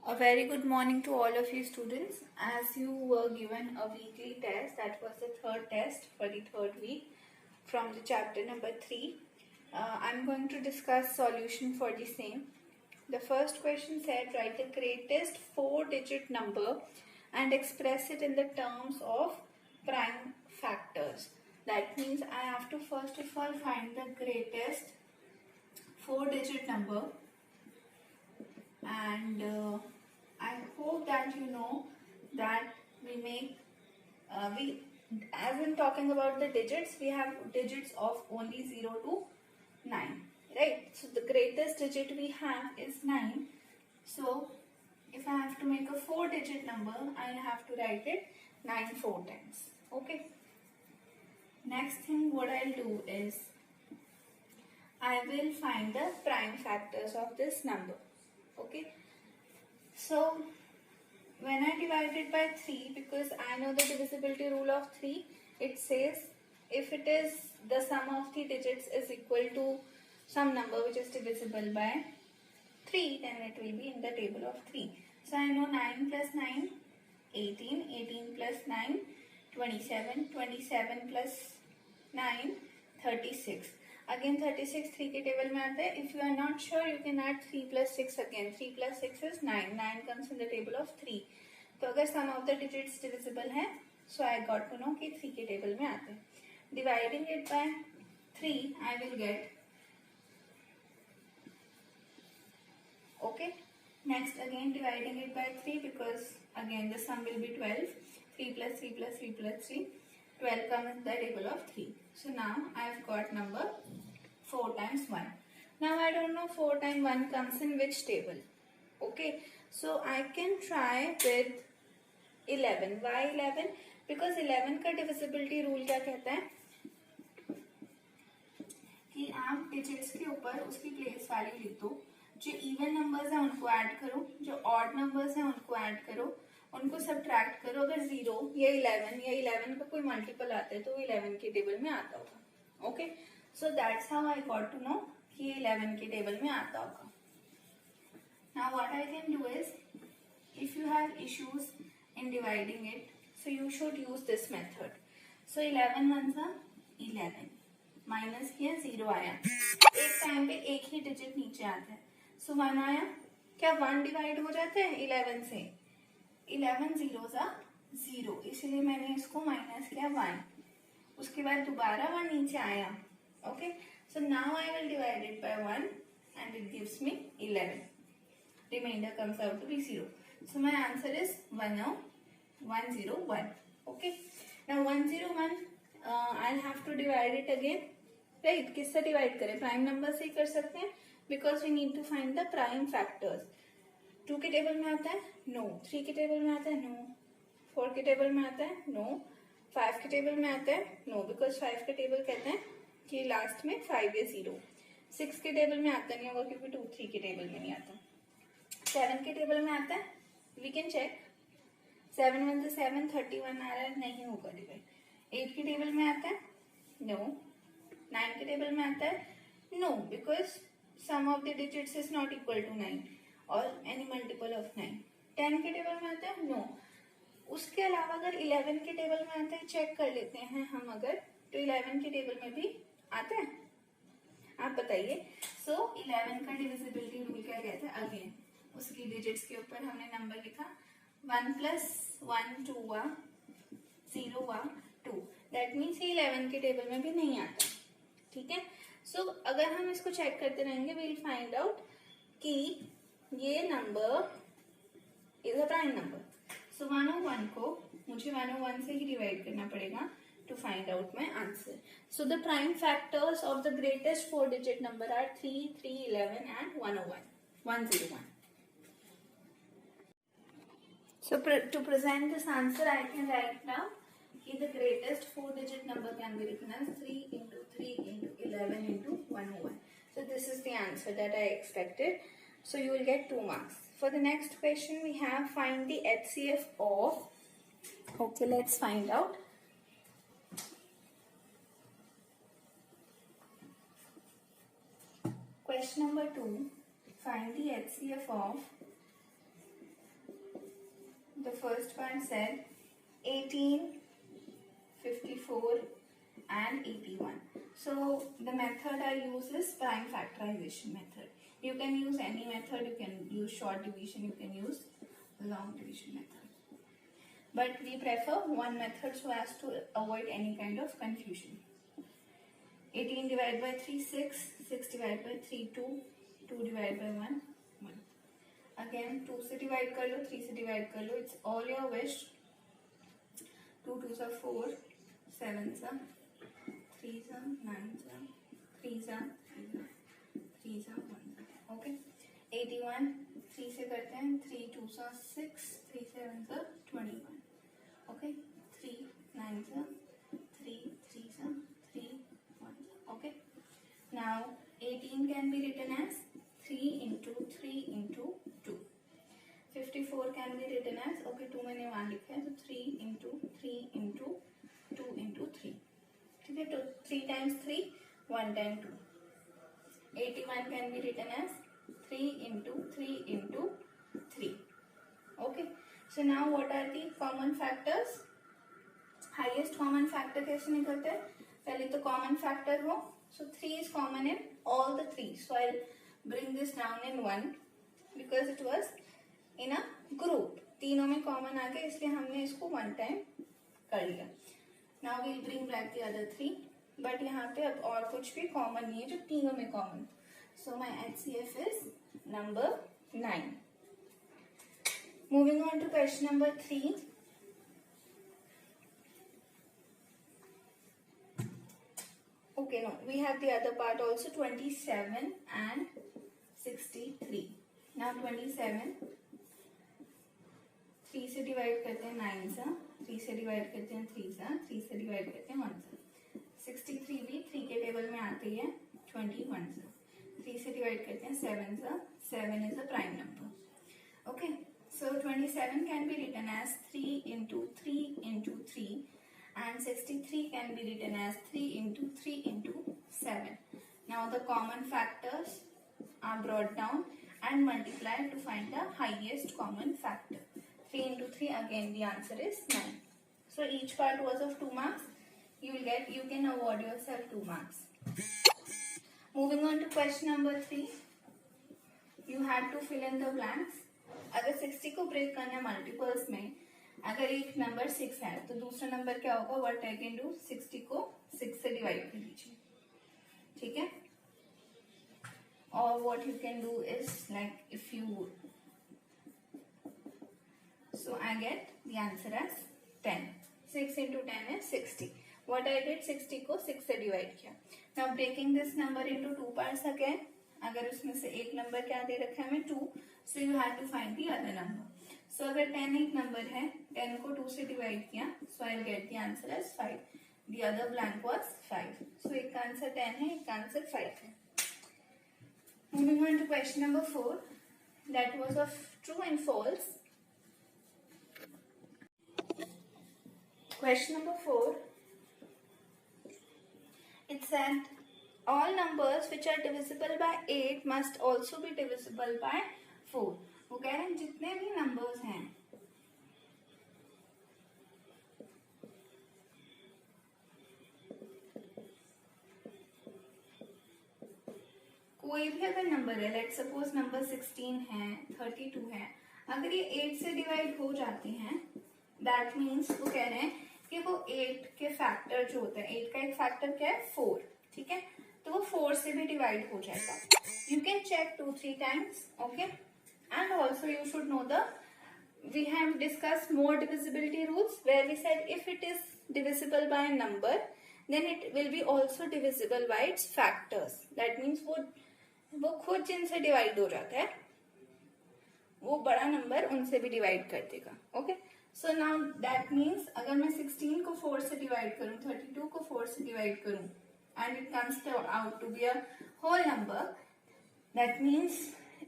A very good morning to all of you students. As you were given a weekly test, that was the third test for the third week from the chapter number 3. I'm going to discuss solution for the same. The first question said write the greatest 4-digit number and express it in the terms of prime factors. That means I have to first of all find the greatest 4-digit number, and I hope that you know that we make as in talking about the digits, we have digits of only 0 to 9, right? So the greatest digit we have is 9. So if I have to make a 4-digit number, I have to write it 9 4 times. Okay. Next thing what I'll do is I will find the prime factors of this number. Okay. So when I divide it by 3, because I know the divisibility rule of 3, it says if it is the sum of the digits is equal to some number which is divisible by 3, then it will be in the table of 3. So I know 9 plus 9, 18, 18 plus 9, 27, 27 plus 9, 36. Again 36 3 के table में आता है. If you are not sure, you can add 3 plus 6 again. 3 plus 6 is 9. 9 comes in the table of 3. तो अगर sum of the digits divisible है, so I got to know कि 3 के table में आते हैं. Dividing it by 3, I will get. Okay. Next again dividing it by 3, because again the sum will be 12. 3 plus 3 plus 3 plus 3. 12 comes in the table of 3. So now I have got number 4 times 1. Now I don't know 4 times 1 comes in which table. Okay. So I can try with 11. Why 11? Because 11 का divisibility rule क्या कहता है कि आप digits के ऊपर उसकी place value लिख दो. जो even numbers हैं उनको add करो, जो odd numbers हैं उनको add करो, उनको सब्ट्रैक्ट करो. अगर 0 या 11 या 11 का कोई मल्टीपल आता है तो 11 के टेबल में आता होगा. Okay. So that's how I got to know कि 11 के टेबल में आता होगा. Now what I can do is, if you have issues in dividing it, so you should use this method. So 11 one सा 11, minus किया 0 आया. एक time पे एक ही डिजिट नीचे आता है. सो 1 आया. क्या 1 डिवाइड हो जाता है 11 से? 11 जीरो सा 0, इसलिए मैंने इसको माइनस किया 1. उसके बाद दोबारा 1 नीचे आया. Okay. So now I will divide it by 1 and it gives me 11. Remainder comes out to be 0. So my answer is 101. Okay. Now 101 I have to divide it again. Right. किससे divide करें? Prime number से ही कर सकते हैं, because we need to find the prime factors. 2 के table में आता है? नो. 3 के टेबल में आता है? नो. 4 के टेबल में आता है? नो. 5 के टेबल में आता है? नो, बिकॉज 5 के टेबल कहते हैं कि लास्ट में 5 या 0. 6 के टेबल में आता नहीं होगा क्योंकि 2 3 के टेबल में नहीं आता. 7 के टेबल में आता है? We can check. 7 1 से 7, 31 आ रहा है, नहीं होगा डिवाइड. 8 के टेबल में आता है? नो. 9 के टेबल में आता है? No, because sum of the digits is not equal to 9 और एनी मल्टीपल ऑफ 9. 10 के टेबल में आता है? नो. उसके अलावा अगर 11 के टेबल में आता है, चेक कर लेते हैं हम अगर, तो 11 के टेबल में भी आता है. आप बताइए. सो 11 का डिविजिबिलिटी रूल क्या कहता है? अगेन उसकी डिजिट्स के ऊपर हमने नंबर लिखा. 1 प्लस 1 2 हुआ, 0 हुआ 2. दैट मीन्स 11 के टेबल में भी नहीं आता. ठीक है. सो अगर हम इसको चेक करते रहेंगे, वी विल फाइंड आउट कि ये number is a prime number. So 101 को मुझे 101 से ही डिवाइड करना पड़ेगा to find out my answer. So the prime factors of the greatest 4-digit number are 3, 3, 11 and 101. So to present this answer, I can write now कि the greatest 4-digit number can be written as 3 into 3 into 11 into 101. So this is the answer that I expected. So you will get 2 marks. For the next question, we have find the HCF of. Okay, let's find out. Question number 2. Find the HCF of first part said 18, 54 and 81. So the method I use is prime factorization method. You can use any method. You can use short division, you can use long division method. But we prefer one method so as to avoid any kind of confusion. 18 divided by 3, 6. 6 divided by 3, 2. 2 divided by 1, 1. Again 2 से divide कर लो, 3 से divide कर लो. It's all your wish. 2 2s are 4, 7s are 3s are 9s are 3s are 3s are 1s are. Okay. 81 3 से करते हैं. 3 2s are 6, 3 7s are 21. Okay. 3 9s are 3 3s are 3 1s. Okay. Now 18 can be written as 3 into 3 into 2. 54 can be written as, okay 2 मैंने वहाँ लिखा है तो 3 into 3 into 2 into 3. ठीक है, तो 3 times 3 1 times 2. 81 can be written as 3 into 3 into 3. Okay, so now what are the common factors? Highest common factor कैसे निकलते हैं? पहले तो common factor हो, so 3 is common in all the 3. So I'll bring this down in 1 because it was in a group. तीनों में common आ गया इसलिए हमने इसको 1 time कर लिया. Now we'll bring back the other 3. But यहाँ पे अब और कुछ भी common नहीं है जो तीनों में common. So my HCF is number 9. Moving on to question number 3. Okay, no, we have the other part also, 27 and 63. Now 27, 3 से divide करते हैं 9 सा, 3 से divide करते हैं 3 सा, 3 से divide करते हैं 1 सा. 63 भी 3 के टेबल में आती है 21 सा. 3 से divide करते हैं 7 सा, 7 is a prime number. Okay, so 27 can be written as 3 into 3 into 3. And 63 can be written as 3 into 3 into 7. Now the common factors are brought down and multiplied to find the highest common factor. 3 into 3, again the answer is 9. So each part was of 2 marks. You can award yourself 2 marks. Moving on to question number 3. You had to fill in the blanks. अगर 60 को break करना multiples में, अगर एक number 6 है तो दूसरा number क्या होगा? व्हाट आई कैन डू, 60 को 6 से डिवाइड कर लीजिए. ठीक है, और what you can do is like if you, so I get the answer as 10. 6 into 10 is 60. What I did, 60 को 6 से डिवाइड किया. Now breaking this number into 2 parts again. अगर उसमें से एक नंबर क्या दे रखा है हमें 2, so you have to find the other number. So अगर 10 एक नंबर है, 10 को 2 से डिवाइड किया, so I get the answer as 5. The other blank was 5. So एक का आंसर 10 है, एक का आंसर 5 है. Moving on to question number 4, that was of true and false. Question number 4, it said all numbers which are divisible by 8 must also be divisible by 4. वो कह रहे हैं जितने भी नंबर्स हैं कोई भी अगर नंबर है, लेट्स सपोज नंबर 16 है, 32 है, अगर ये 8 से डिवाइड हो जाते हैं, दैट मीन्स वो कह रहे हैं कि वो 8 के फैक्टर जो होता है, 8 का एक फैक्टर क्या है 4. ठीक है, तो वो 4 से भी डिवाइड हो जाएगा. You can check 2-3 times. Okay, and also you should know we have discussed more divisibility rules where we said if it is divisible by a number then it will be also divisible by its factors. That means वो खुद जिनसे divide हो जाता है वो बड़ा number उनसे भी डिवाइड कर देगा. Okay, so now that means अगर मैं 16 को 4 से डिवाइड करूं, 32 को 4 से डिवाइड करूं and it comes out to be a whole number, that means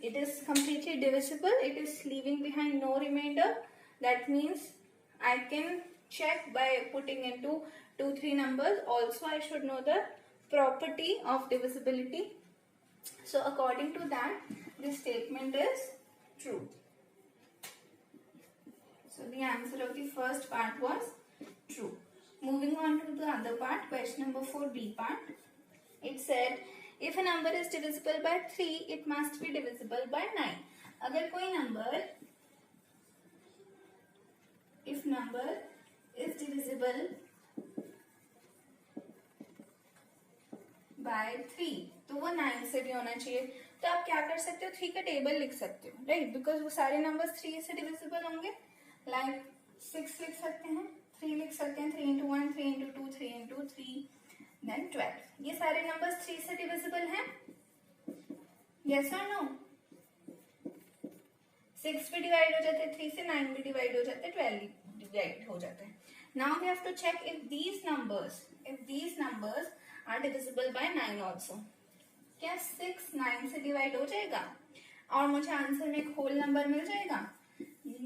it is completely divisible. It is leaving behind no remainder. That means I can check by putting into 2-3 numbers. Also I should know the property of divisibility. So according to that, this statement is true. So the the answer of the first part was true. Moving on to the other part, question number 4b part. It said if a number is divisible by 3, it must be divisible by 9. अगर कोई number, if number is divisible by 3, तो वो 9 से भी होना चाहिए. तो आप क्या कर सकते हो, 3 का टेबल लिख सकते हो, राइट, बिकॉज वो सारे नंबर्स 3 से डिविजिबल होंगे. लाइक 6 लिख सकते हैं, 3 लिख सकते हैं, 3 into 1, 3 into 2, 3 into 3, then 12. ये सारे नंबर्स 3 से डिविजिबल हैं, yes or no? 6 भी डिवाइड हो जाते हैं 3 से, 9 भी डिवाइड हो जाते हैं, 12 भी डिवाइड हो जाते हैं. Now we have to check if these numbers are divisible by 9 also. क्या 6 9 से डिवाइड हो जाएगा और मुझे आंसर में एक होल नंबर मिल जाएगा?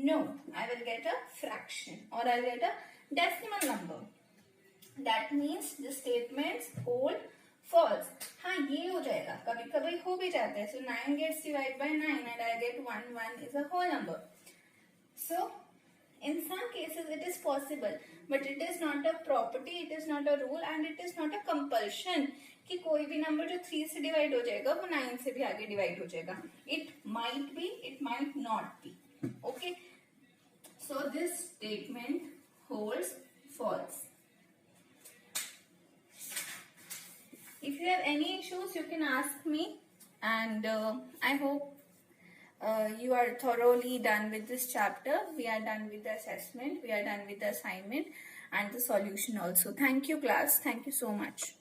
No, I will get a fraction और I will get a decimal number. That means the statements hold false. हाँ, ये हो जाएगा, कभी कभी हो भी जाता है. So 9 gets divide by 9 and I get 1 1 is a whole number. So in some cases it is possible, but it is not a property, it is not a rule and it is not a compulsion कि कोई भी number जो 3 से divide हो जाएगा वो 9 से भी आगे डिवाइड हो जाएगा. It might be, it might not be. Okay, so this statement holds false. If you have any issues, you can ask me, and I hope you are thoroughly done with this chapter. We are done with the assessment, we are done with the assignment and the solution also. Thank you class, thank you so much.